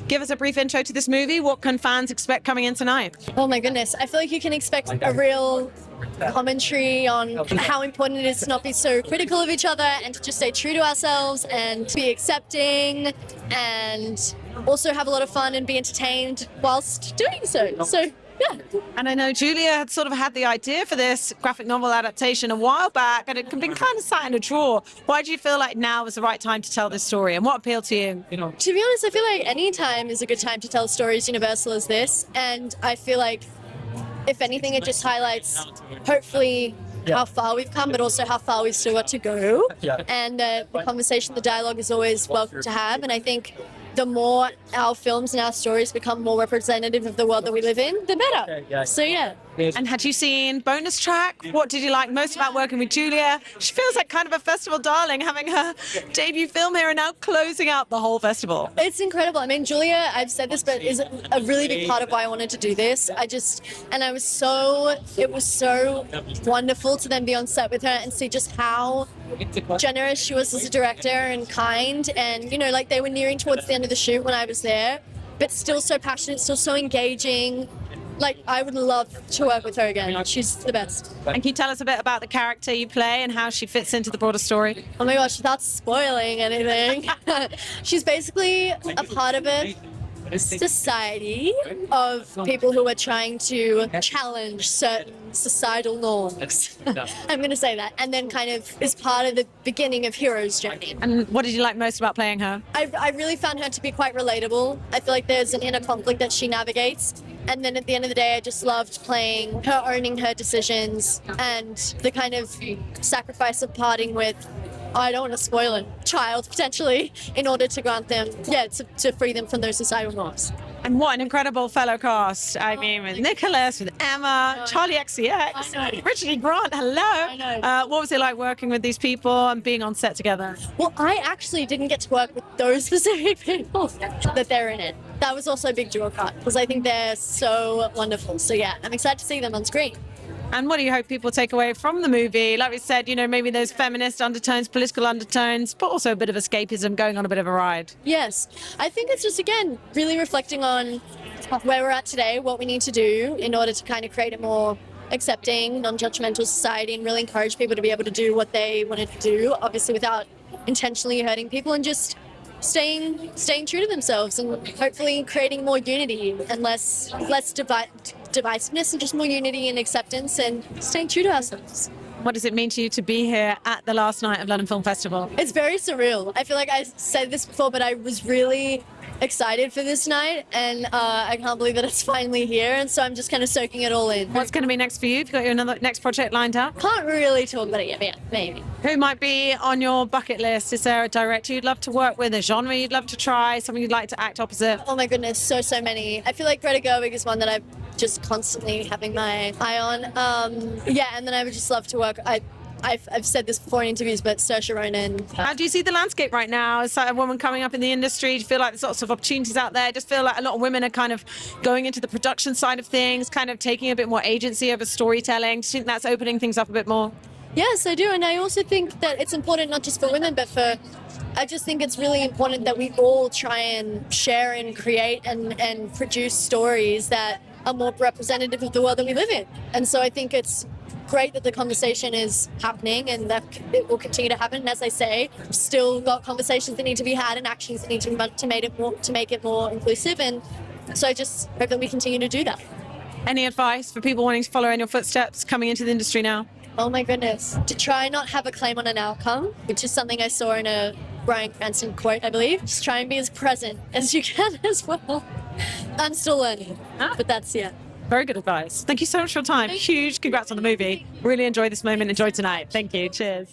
give us a brief intro to this movie. What can fans expect coming in tonight? Oh my goodness. I feel like you can expect a real commentary on how important it is to not be so critical of each other and to just stay true to ourselves and to be accepting and also have a lot of fun and be entertained whilst doing so. So, yeah. And I know Julia had sort of had the idea for this graphic novel adaptation a while back, and it had been kind of sat in a drawer. Why do you feel like now was the right time to tell this story, and what appealed to you? To be honest, I feel like any time is a good time to tell a story as universal as this, and I feel like if anything, it just highlights, hopefully, how far we've come, but also how far we've still got to go. And the conversation, the dialogue is always welcome to have. And I think the more our films and our stories become more representative of the world that we live in, the better. So, yeah. And had you seen bonus track? What did you like most about working with Julia? She feels like kind of a festival darling, having her debut film here and now closing out the whole festival. It's incredible. I mean, Julia, I've said this, but is a really big part of why I wanted to do this. It was so wonderful to then be on set with her and see just how generous she was as a director and kind. And, like they were nearing towards the end of the shoot when I was there, but still so passionate, still so engaging. Like, I would love to work with her again. She's the best. And can you tell us a bit about the character you play and how she fits into the broader story? Oh my gosh, without spoiling anything. She's basically a part of a society of people who are trying to challenge certain societal norms. I'm going to say that. And then kind of is part of the beginning of Hero's journey. And what did you like most about playing her? I really found her to be quite relatable. I feel like there's an inner conflict that she navigates. And then at the end of the day, I just loved playing her, owning her decisions, and the kind of sacrifice of parting with, I don't want to spoil a child, potentially, in order to grant them, to free them from those societal norms. And what an incredible fellow cast. I mean, with Nicholas, with Emma, Charlie XCX, Richard E. Grant, hello. I know. What was it like working with these people and being on set together? Well, I actually didn't get to work with those specific people that they're in it. That was also a big draw card, because I think they're so wonderful. So yeah, I'm excited to see them on screen. And what do you hope people take away from the movie? Like we said, maybe those feminist undertones, political undertones, but also a bit of escapism, going on a bit of a ride. Yes. I think it's just, again, really reflecting on where we're at today, what we need to do in order to kind of create a more accepting, non-judgmental society and really encourage people to be able to do what they wanted to do, obviously without intentionally hurting people, and just staying true to themselves and hopefully creating more unity and less divisiveness, and just more unity and acceptance and staying true to ourselves. What does it mean to you to be here at the last night of London Film Festival? It's very surreal. I feel like I said this before, but I was really excited for this night, and I can't believe that it's finally here, and so I'm just kind of soaking it all in. What's going to be next for you? Have you got your next project lined up? Can't really talk about it yet, but yeah, maybe. Who might be on your bucket list? Is there a director you'd love to work with, a genre you'd love to try, something you'd like to act opposite? Oh my goodness, so many. I feel like Greta Gerwig is one that I'm just constantly having my eye on. And then I would just love to work. I've said this before in interviews, but Saoirse Ronan. How do you see the landscape right now as a woman coming up in the industry? Do you feel like there's lots of opportunities out there? I just feel like a lot of women are kind of going into the production side of things, kind of taking a bit more agency over storytelling. Do you think that's opening things up a bit more? Yes, I do. And I also think that it's important not just for women, but I just think it's really important that we all try and share and create and produce stories that are more representative of the world that we live in. And so I think it's great that the conversation is happening and that it will continue to happen. And as I say, still got conversations that need to be had and actions that need to be done to make it more inclusive. And so I just hope that we continue to do that. Any advice for people wanting to follow in your footsteps coming into the industry now? Oh my goodness. To try not have a claim on an outcome, which is something I saw in a Bryan Cranston quote, I believe. Just try and be as present as you can as well. I'm still learning, but that's, yeah. Very good advice. Thank you so much for your time. Huge congrats on the movie. Really enjoyed this moment. Enjoy tonight. Thank you. Cheers.